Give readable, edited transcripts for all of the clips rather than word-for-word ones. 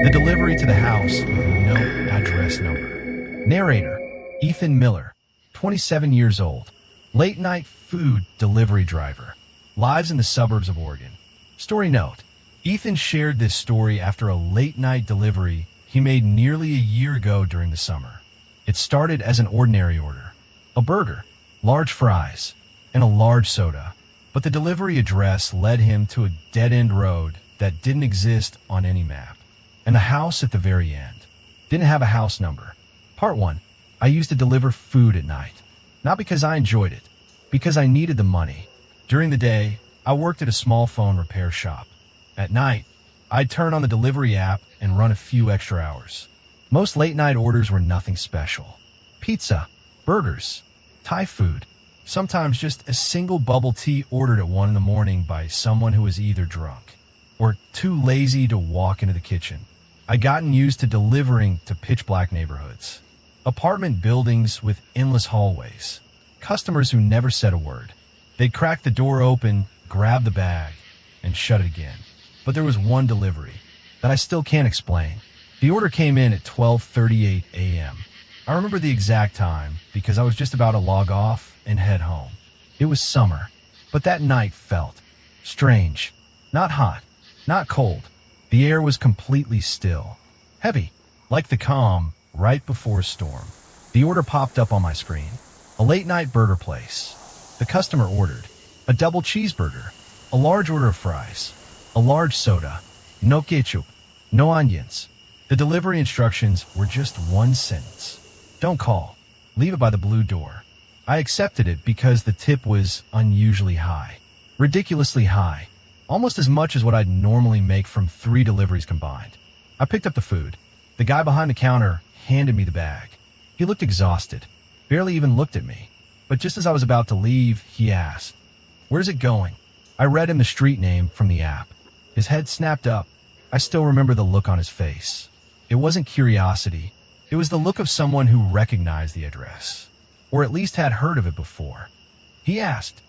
The delivery to the house with no address number. Narrator, Ethan Miller, 27 years old. Late night food delivery driver. Lives in the suburbs of Oregon. Story note, Ethan shared this story after a late night delivery he made nearly a year ago during the summer. It started as an ordinary order. A burger, large fries, and a large soda. But the delivery address led him to a dead-end road that didn't exist on any map. And the house at the very end didn't have a house number. Part 1. I used to deliver food at night. Not because I enjoyed it, because I needed the money. During the day, I worked at a small phone repair shop. At night, I'd turn on the delivery app and run a few extra hours. Most late-night orders were nothing special. Pizza, burgers, Thai food, sometimes just a single bubble tea ordered at 1 in the morning by someone who was either drunk or too lazy to walk into the kitchen. I'd gotten used to delivering to pitch-black neighborhoods. Apartment buildings with endless hallways. Customers who never said a word. They'd crack the door open, grab the bag, and shut it again. But there was one delivery that I still can't explain. The order came in at 12:38 a.m. I remember the exact time because I was just about to log off and head home. It was summer, but that night felt strange. Not hot, not cold. The air was completely still. Heavy, like the calm right before a storm. The order popped up on my screen. A late-night burger place. The customer ordered a double cheeseburger, a large order of fries, a large soda, no ketchup, no onions. The delivery instructions were just one sentence. Don't call. Leave it by the blue door. I accepted it because the tip was unusually high. Ridiculously high. Almost as much as what I'd normally make from 3 deliveries combined. I picked up the food. The guy behind the counter handed me the bag. He looked exhausted. Barely even looked at me. But just as I was about to leave, he asked, "Where's it going?" I read him the street name from the app. His head snapped up. I still remember the look on his face. It wasn't curiosity. It was the look of someone who recognized the address, or at least had heard of it before. He asked,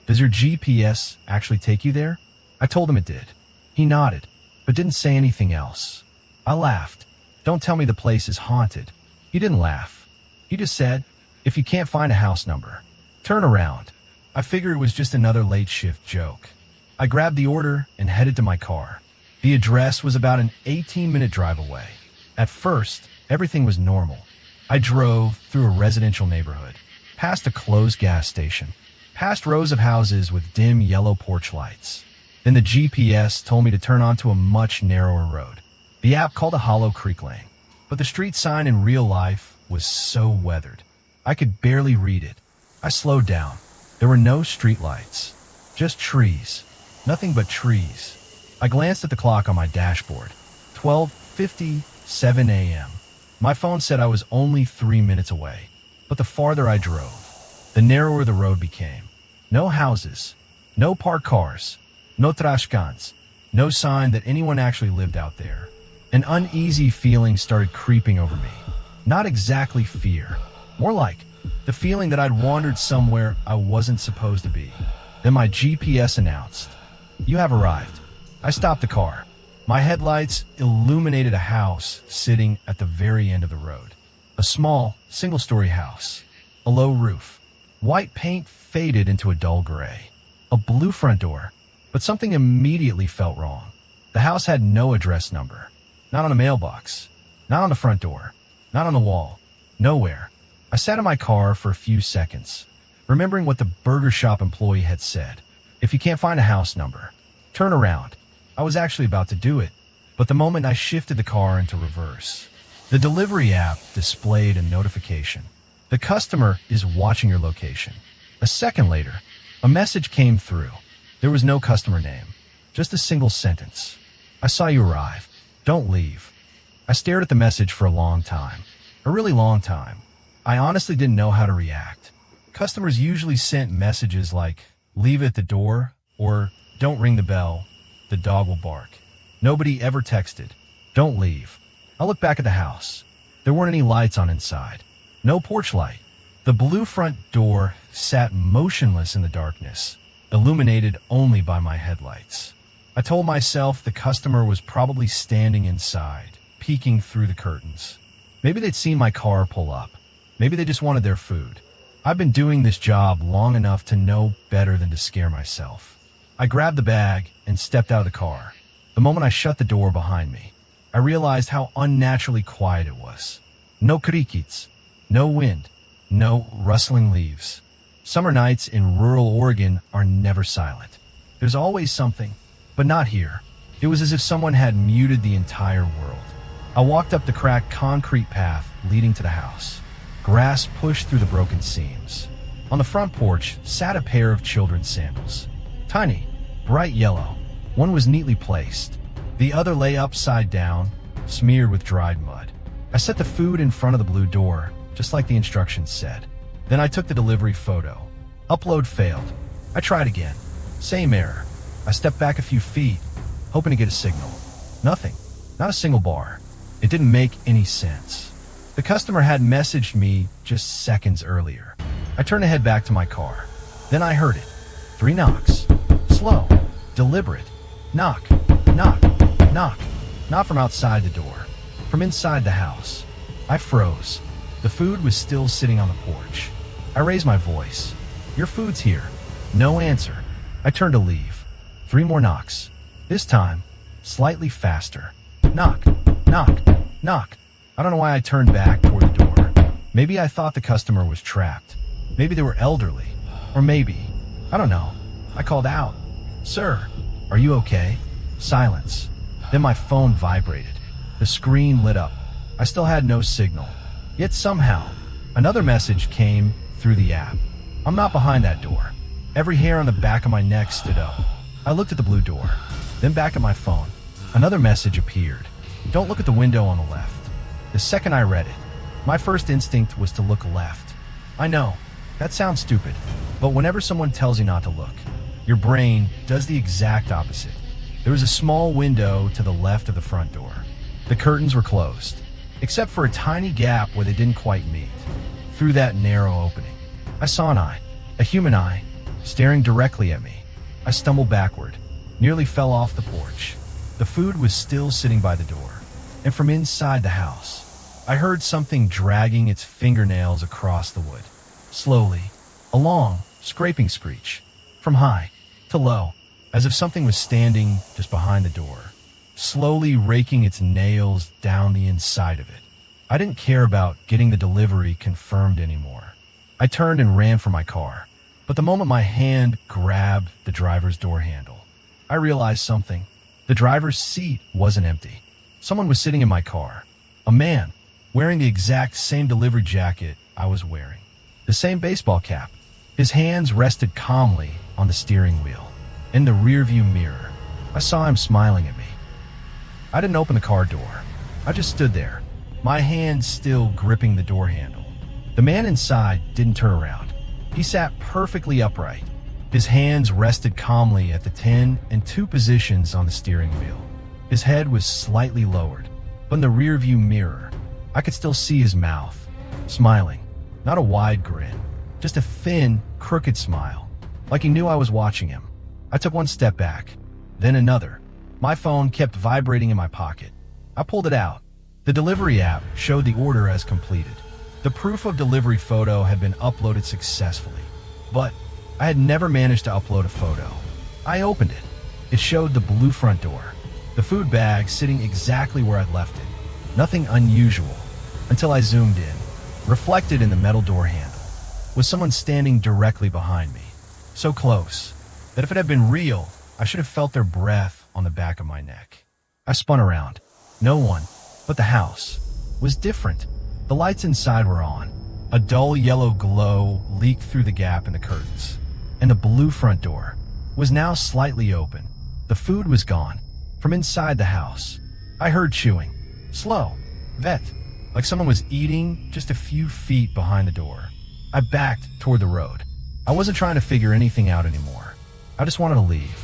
"Does your GPS actually take you there?" I told him it did. He nodded, but didn't say anything else. I laughed. "Don't tell me the place is haunted." He didn't laugh. He just said, "If you can't find a house number, turn around." I figured it was just another late shift joke. I grabbed the order and headed to my car. The address was about an 18-minute drive away. At first, everything was normal. I drove through a residential neighborhood, past a closed gas station, past rows of houses with dim yellow porch lights. Then the GPS told me to turn onto a much narrower road. The app called a Hollow Creek Lane, but the street sign in real life was so weathered. I could barely read it. I slowed down. There were no street lights, just trees. Nothing but trees. I glanced at the clock on my dashboard. 12:57 a.m. My phone said I was only 3 minutes away. But the farther I drove, the narrower the road became. No houses, no parked cars, no trash cans, no sign that anyone actually lived out there. An uneasy feeling started creeping over me. Not exactly fear, more like the feeling that I'd wandered somewhere I wasn't supposed to be. Then my GPS announced, "You have arrived." I stopped the car. My headlights illuminated a house sitting at the very end of the road. A small, single-story house. A low roof. White paint faded into a dull gray. A blue front door. But something immediately felt wrong. The house had no address number. Not on a mailbox. Not on the front door. Not on the wall. Nowhere. I sat in my car for a few seconds, remembering what the burger shop employee had said. If you can't find a house number, turn around. I was actually about to do it, but the moment I shifted the car into reverse, the delivery app displayed a notification. The customer is watching your location. A second later, a message came through. There was no customer name, just a single sentence. "I saw you arrive. Don't leave." I stared at the message for a long time. A really long time. I honestly didn't know how to react. Customers usually sent messages like, "Leave at the door," or "Don't ring the bell. The dog will bark." Nobody ever texted, "Don't leave." I looked back at the house. There weren't any lights on inside. No porch light. The blue front door sat motionless in the darkness, illuminated only by my headlights. I told myself the customer was probably standing inside, peeking through the curtains. Maybe they'd seen my car pull up. Maybe they just wanted their food. I've been doing this job long enough to know better than to scare myself. I grabbed the bag and stepped out of the car. The moment I shut the door behind me, I realized how unnaturally quiet it was. No crickets, no wind, no rustling leaves. Summer nights in rural Oregon are never silent. There's always something, but not here. It was as if someone had muted the entire world. I walked up the cracked concrete path leading to the house. Grass pushed through the broken seams. On the front porch sat a pair of children's sandals. Tiny, bright yellow. One was neatly placed. The other lay upside down, smeared with dried mud. I set the food in front of the blue door, just like the instructions said. Then I took the delivery photo. Upload failed. I tried again. Same error. I stepped back a few feet, hoping to get a signal. Nothing. Not a single bar. It didn't make any sense. The customer had messaged me just seconds earlier. I turned to head back to my car. Then I heard it. 3 knocks. Slow. Deliberate. Knock. Knock. Knock. Not from outside the door. From inside the house. I froze. The food was still sitting on the porch. I raised my voice. Your food's here. No answer. I turned to leave. 3 more knocks. This time, slightly faster. Knock. Knock. Knock. I don't know why I turned back toward the door. Maybe I thought the customer was trapped. Maybe they were elderly. Or maybe, I don't know. I called out. Sir, are you okay? Silence. Then my phone vibrated. The screen lit up. I still had no signal. Yet somehow, another message came through the app. I'm not behind that door. Every hair on the back of my neck stood up. I looked at the blue door, then back at my phone. Another message appeared. Don't look at the window on the left. The second I read it, my first instinct was to look left. I know, that sounds stupid, but whenever someone tells you not to look, your brain does the exact opposite. There was a small window to the left of the front door. The curtains were closed, except for a tiny gap where they didn't quite meet. Through that narrow opening, I saw an eye, a human eye, staring directly at me. I stumbled backward, nearly fell off the porch. The food was still sitting by the door, and from inside the house, I heard something dragging its fingernails across the wood. Slowly, a long, scraping screech, from high to low, as if something was standing just behind the door, slowly raking its nails down the inside of it. I didn't care about getting the delivery confirmed anymore. I turned and ran for my car, but the moment my hand grabbed the driver's door handle, I realized something. The driver's seat wasn't empty. Someone was sitting in my car. A man, wearing the exact same delivery jacket I was wearing. The same baseball cap. His hands rested calmly on the steering wheel. In the rearview mirror, I saw him smiling at me. I didn't open the car door. I just stood there, my hand still gripping the door handle. The man inside didn't turn around. He sat perfectly upright. His hands rested calmly at the 10 and 2 positions on the steering wheel. His head was slightly lowered, but in the rearview mirror, I could still see his mouth, smiling. Not a wide grin, just a thin, crooked smile, like he knew I was watching him. I took one step back, then another. My phone kept vibrating in my pocket. I pulled it out. The delivery app showed the order as completed. The proof of delivery photo had been uploaded successfully, but I had never managed to upload a photo. I opened it. It showed the blue front door, the food bag sitting exactly where I'd left it. Nothing unusual, until I zoomed in. Reflected in the metal door handle was someone standing directly behind me, so close that if it had been real, I should have felt their breath on the back of my neck. I spun around. No one, but the house, was different. The lights inside were on. A dull yellow glow leaked through the gap in the curtains, and the blue front door was now slightly open. The food was gone. From inside the house, I heard chewing. Slow. Vet. Like someone was eating just a few feet behind the door. I backed toward the road. I wasn't trying to figure anything out anymore. I just wanted to leave.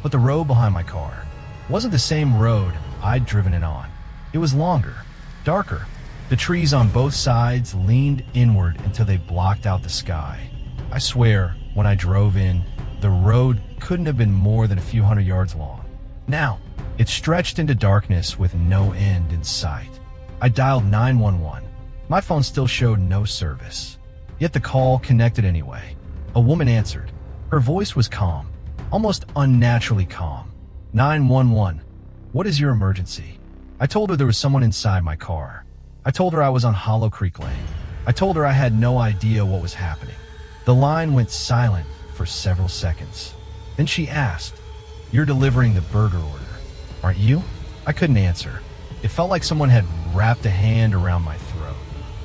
But the road behind my car wasn't the same road I'd driven it on. It was longer, darker. The trees on both sides leaned inward until they blocked out the sky. I swear, when I drove in, the road couldn't have been more than a few hundred yards long. Now, It stretched into darkness with no end in sight. I dialed 911. My phone still showed no service. Yet the call connected anyway. A woman answered. Her voice was calm, almost unnaturally calm. 911. What is your emergency? I told her there was someone inside my car. I told her I was on Hollow Creek Lane. I told her I had no idea what was happening. The line went silent for several seconds. Then she asked, "You're delivering the burger order, aren't you?" I couldn't answer. It felt like someone had wrapped a hand around my throat.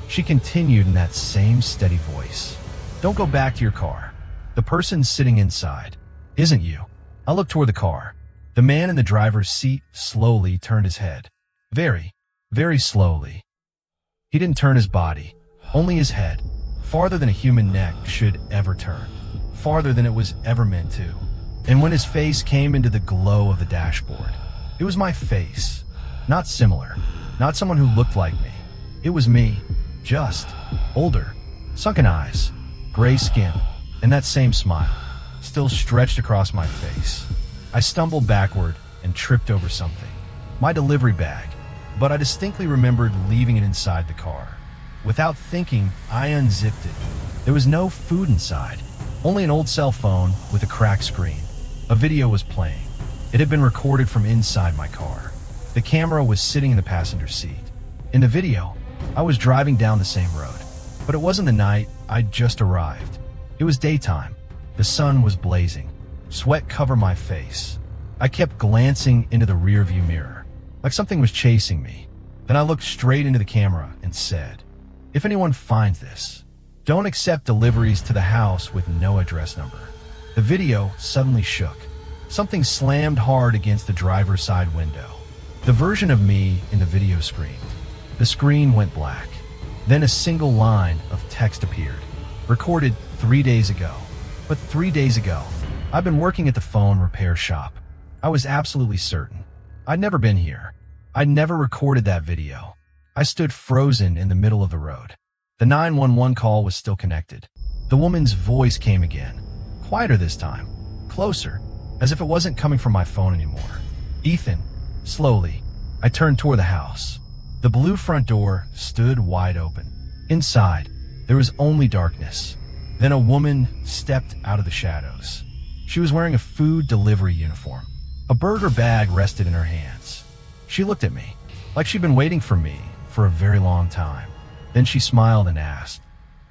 She continued in that same steady voice. "Don't go back to your car. The person sitting inside isn't you." I looked toward the car. The man in the driver's seat slowly turned his head. Very, very slowly. He didn't turn his body, only his head, farther than a human neck should ever turn, farther than it was ever meant to. And when his face came into the glow of the dashboard, it was my face. Not similar, not someone who looked like me. It was me, just older, sunken eyes, gray skin, and that same smile, still stretched across my face. I stumbled backward and tripped over something. My delivery bag, but I distinctly remembered leaving it inside the car. Without thinking, I unzipped it. There was no food inside, only an old cell phone with a cracked screen. A video was playing. It had been recorded from inside my car. The camera was sitting in the passenger seat. In the video, I was driving down the same road, but it wasn't the night I'd just arrived. It was daytime. The sun was blazing. Sweat covered my face. I kept glancing into the rearview mirror, like something was chasing me. Then I looked straight into the camera and said, "If anyone finds this, don't accept deliveries to the house with no address number." The video suddenly shook. Something slammed hard against the driver's side window. The version of me in the video screamed. The screen went black. Then a single line of text appeared. Recorded 3 days ago. But 3 days ago, I've been working at the phone repair shop. I was absolutely certain. I'd never been here. I'd never recorded that video. I stood frozen in the middle of the road. The 911 call was still connected. The woman's voice came again. Quieter this time. Closer, as if it wasn't coming from my phone anymore. "Ethan." Slowly, I turned toward the house. The blue front door stood wide open. Inside, there was only darkness. Then a woman stepped out of the shadows. She was wearing a food delivery uniform. A burger bag rested in her hands. She looked at me, like she'd been waiting for me for a very long time. Then she smiled and asked,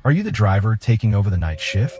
"Are you the driver taking over the night shift?"